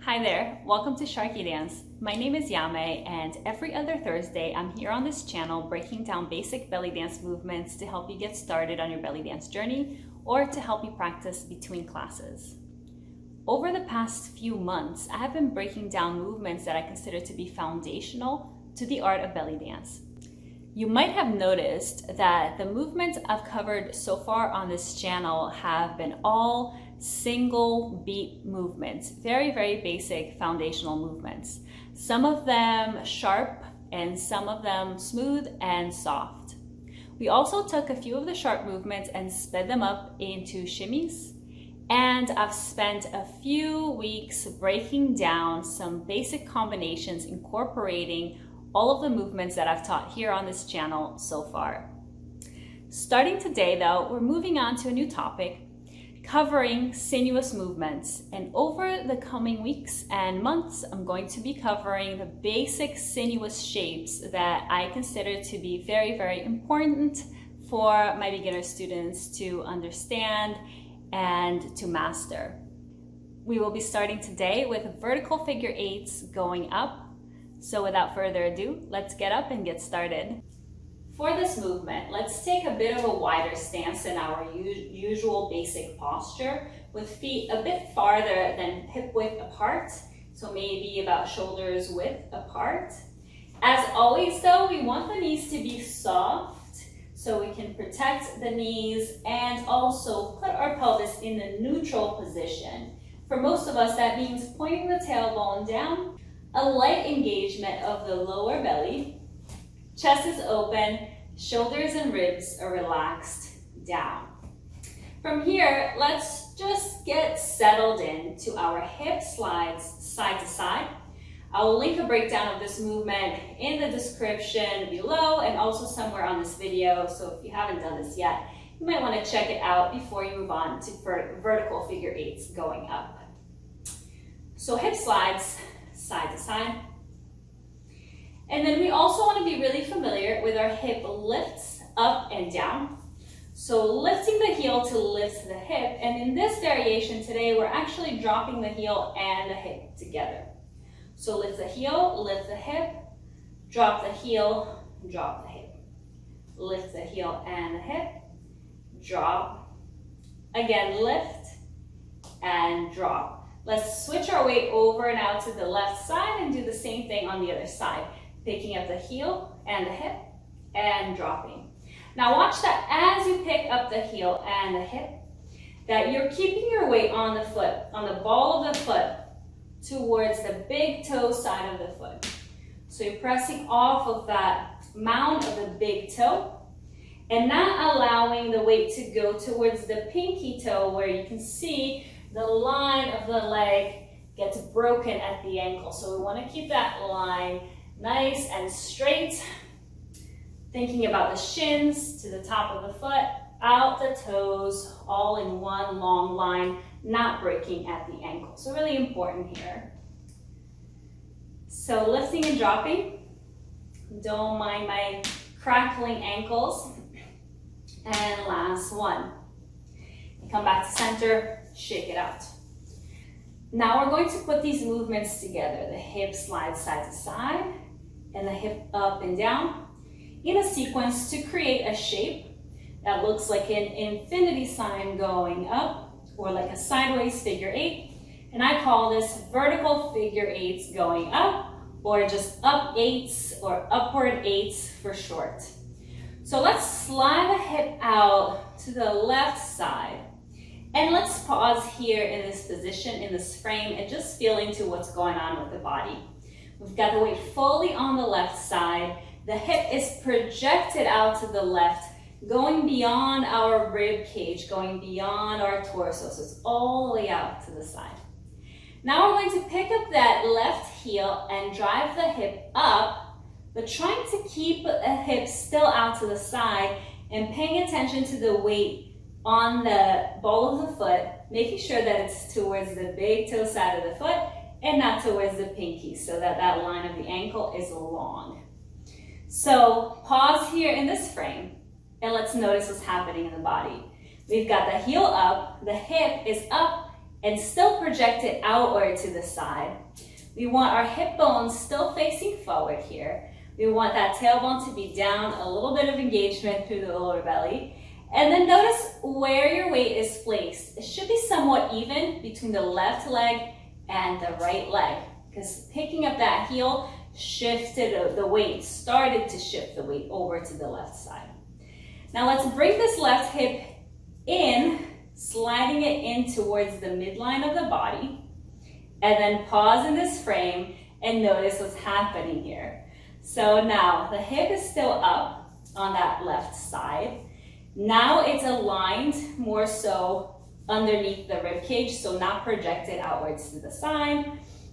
Hi there, welcome to SharqiDance. My name is Yame, and every other Thursday I'm here on this channel breaking down basic belly dance movements to help you get started on your belly dance journey or to help you practice between classes. Over the past few months, I have been breaking down movements that I consider to be foundational to the art of belly dance. You might have noticed that the movements I've covered so far on this channel have been all single beat movements, very basic foundational movements. Some of them sharp and some of them smooth and soft. We also took a few of the sharp movements and sped them up into shimmies, and I've spent a few weeks breaking down some basic combinations incorporating all of the movements that I've taught here on this channel so far. Starting today though, we're moving on to a new topic covering sinuous movements, and over the coming weeks and months I'm going to be covering the basic sinuous shapes that I consider to be very important for my beginner students to understand and to master. We will be starting today with vertical figure eights going up. So without further ado, let's get up and get started. For this movement, let's take a bit of a wider stance than our usual basic posture, with feet a bit farther than hip width apart, so maybe about shoulders width apart. As always though, we want the knees to be soft so we can protect the knees and also put our pelvis in the neutral position. For most of us, that means pointing the tailbone down, a light engagement of the lower belly, chest is open, shoulders and ribs are relaxed down. From here, let's just get settled into our hip slides side to side. I'll link a breakdown of this movement in the description below and also somewhere on this video, so if you haven't done this yet, you might want to check it out before you move on to vertical figure eights going up. So hip slides side to side. And then we also want to be really familiar with our hip lifts up and down. So lifting the heel to lift the hip, and in this variation today, we're actually dropping the heel and the hip together. So lift the heel, lift the hip, drop the heel, drop the hip. Lift the heel and the hip, drop. Again, lift and drop. Let's switch our weight over now to the left side and do the same thing on the other side. Picking up the heel and the hip and dropping. Now watch that as you pick up the heel and the hip, that you're keeping your weight on the foot, on the ball of the foot, towards the big toe side of the foot. So you're pressing off of that mound of the big toe and not allowing the weight to go towards the pinky toe where you can see the line of the leg gets broken at the ankle. So we want to keep that line nice and straight. Thinking about the shins to the top of the foot, out the toes, all in one long line, not breaking at the ankle. So really important here. So lifting and dropping. Don't mind my crackling ankles. And last one. Come back to center. Shake it out. Now we're going to put these movements together. The hip slides side to side and the hip up and down in a sequence to create a shape that looks like an infinity sign going up or like a sideways figure eight. And I call this vertical figure eights going up, or just up eights or upward eights for short. So let's slide the hip out to the left side. And let's pause here in this position, in this frame, and just feel into what's going on with the body. We've got the weight fully on the left side. The hip is projected out to the left, going beyond our rib cage, going beyond our torso. So it's all the way out to the side. Now we're going to pick up that left heel and drive the hip up, but trying to keep the hip still out to the side and paying attention to the weight on the ball of the foot, making sure that it's towards the big toe side of the foot and not towards the pinky, so that that line of the ankle is long. So pause here in this frame and let's notice what's happening in the body. We've got the heel up, the hip is up and still project it outward to the side. We want our hip bones still facing forward here. We want that tailbone to be down, a little bit of engagement through the lower belly. And then notice where your weight is placed. It should be somewhat even between the left leg and the right leg, because picking up that heel shifted the weight, started to shift the weight over to the left side. Now let's bring this left hip in, sliding it in towards the midline of the body, and then pause in this frame and notice what's happening here. So now the hip is still up on that left side. Now it's aligned more so underneath the rib cage, so not projected outwards to the side.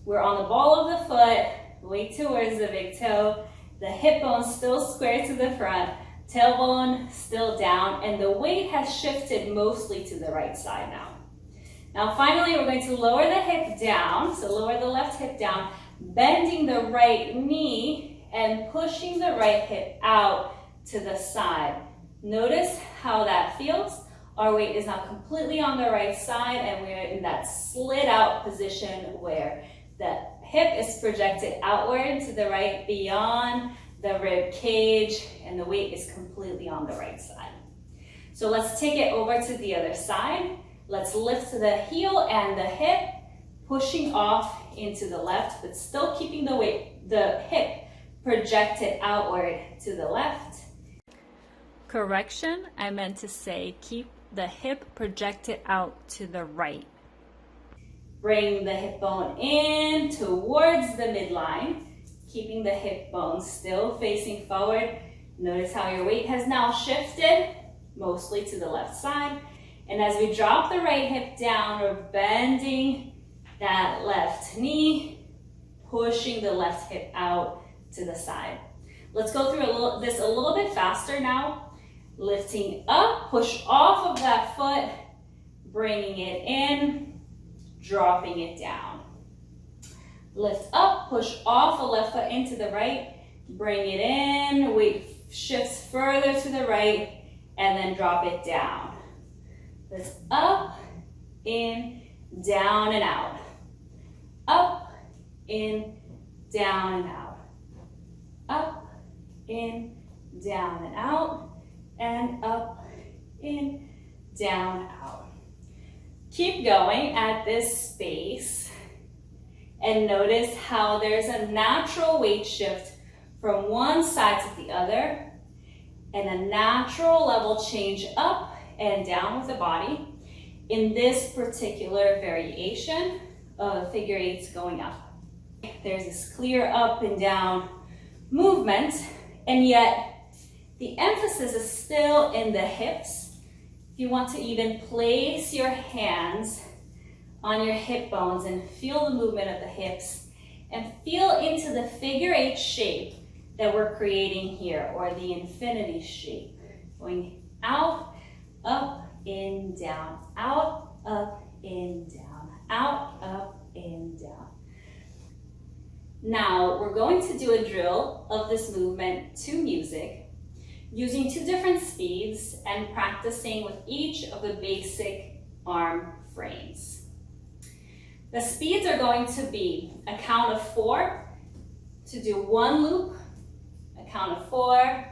We're on the ball of the foot, weight towards the big toe, the hip bone still square to the front, tailbone still down, and the weight has shifted mostly to the right side now. Now finally, we're going to lower the hip down, so lower the left hip down, bending the right knee and pushing the right hip out to the side. Notice how that feels. Our weight is now completely on the right side, and we're in that slid out position where the hip is projected outward to the right beyond the rib cage, and the weight is completely on the right side. So let's take it over to the other side. Let's lift the heel and the hip, pushing off into the left, but still keeping the hip projected outward to the left. Correction, I meant to say keep the hip projected out to the right. Bring the hip bone in towards the midline, keeping the hip bone still facing forward. Notice how your weight has now shifted, mostly to the left side. And as we drop the right hip down, we're bending that left knee, pushing the left hip out to the side. Let's go through this a little bit faster now. Lifting up, push off of that foot, bringing it in, dropping it down. Lift up, push off the left foot into the right, bring it in, weight shifts further to the right, and then drop it down. Lift up, in, down and out. Up, in, down and out. Up, in, down and out. And up, in, down, out. Keep going at this space and notice how there's a natural weight shift from one side to the other and a natural level change up and down with the body in this particular variation of figure eights going up. There's this clear up and down movement, and yet the emphasis is still in the hips. If you want to even place your hands on your hip bones and feel the movement of the hips and feel into the figure eight shape that we're creating here, or the infinity shape. Going out, up, in, down, out, up, in, down, out, up, in, down. Now we're going to do a drill of this movement to music, using two different speeds and practicing with each of the basic arm frames. The speeds are going to be a count of 4 to do one loop, a count of 4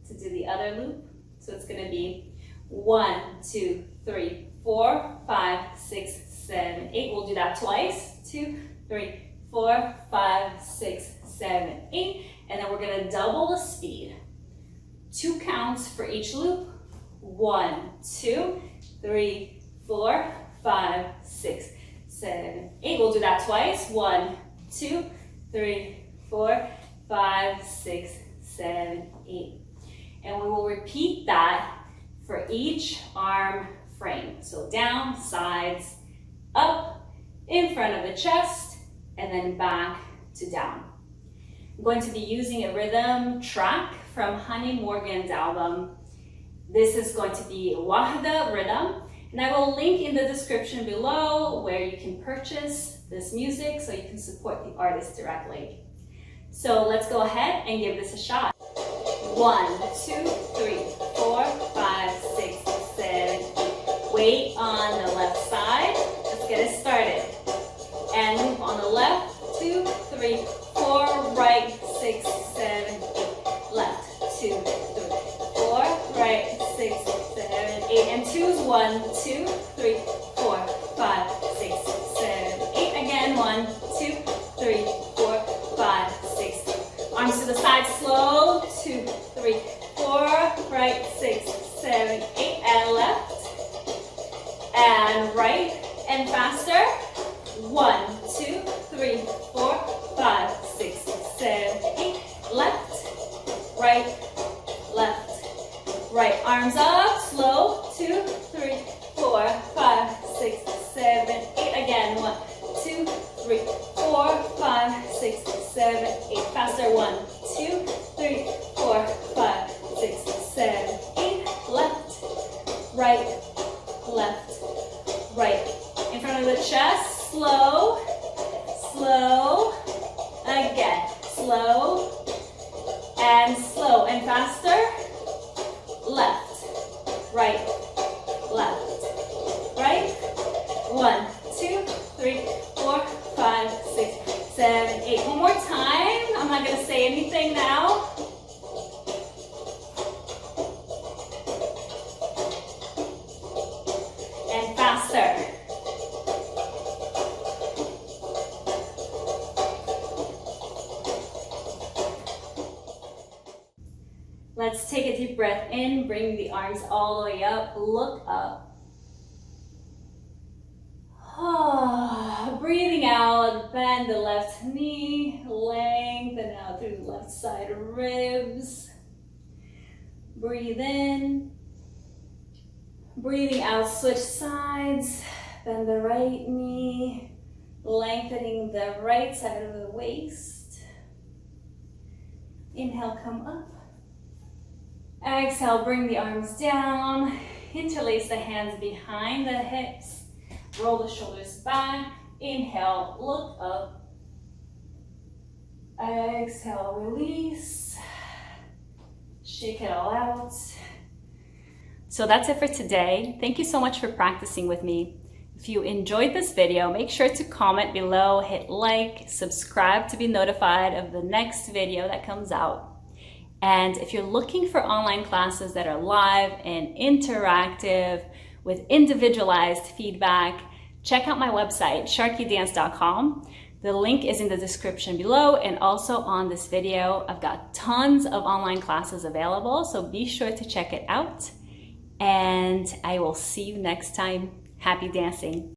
to do the other loop. So it's going to be 1, 2, 3, 4, 5, 6, 7, 8. We'll do that twice. 2, 3, 4, 5, 6, 7, 8. And then we're going to double the speed. 2 counts for each loop. 1, 2, 3, 4, 5, 6, 7, 8. We'll do that twice. 1, 2, 3, 4, 5, 6, 7, 8. And we will repeat that for each arm frame. So down, sides, up, in front of the chest, and then back to down. I'm going to be using a rhythm track from Honey Morgan's album. This is going to be Wahda Rhythm, and I will link in the description below where you can purchase this music so you can support the artist directly. So let's go ahead and give this a shot. 1, 2, 3, 4, 5, 6, 7, 8. Weight on the left side. Let's get it started. And move on the left, 2, 3, 4, right, 6, 7, 8, left, 2, 3, 4, right, 6, 7, 8, and 2s, 1, 2, 3, 4, 5, 6, 7, 8, again, 1, 2, 3, 4, 5, 6, arms to the side, slow, 2, 3, 4, right, 6, 7, 8, and left, and right, and faster, 1, 2, 3, 4, 5, 6, 7, 8, left, right, arms up, slow, 2, 3, 4, 5, 6, 7, 8, again, 1, 2, 3, 4, 5, 6, 7, 8, faster, 1, 2, 3, 4, 5, 6, 7, 8, left, right, in front of the chest, slow, again, slow, and faster, left, right, 1, 2, 3, 4, 5, 6, 7, 8, one more time, I'm not going to say anything now, and faster. Let's take a deep breath in, bring the arms all the way up, look up. Breathing out, bend the left knee, lengthen out through the left side ribs. Breathe in. Breathing out, switch sides, bend the right knee, lengthening the right side of the waist. Inhale, come up. Exhale, bring the arms down, interlace the hands behind the hips, roll the shoulders back, inhale, look up, exhale, release, shake it all out. So that's it for today. Thank you so much for practicing with me. If you enjoyed this video, make sure to comment below, hit like, subscribe to be notified of the next video that comes out. And if you're looking for online classes that are live and interactive with individualized feedback, check out my website, SharqiDance.com. The link is in the description below and also on this video. I've got tons of online classes available, so be sure to check it out. And I will see you next time. Happy dancing.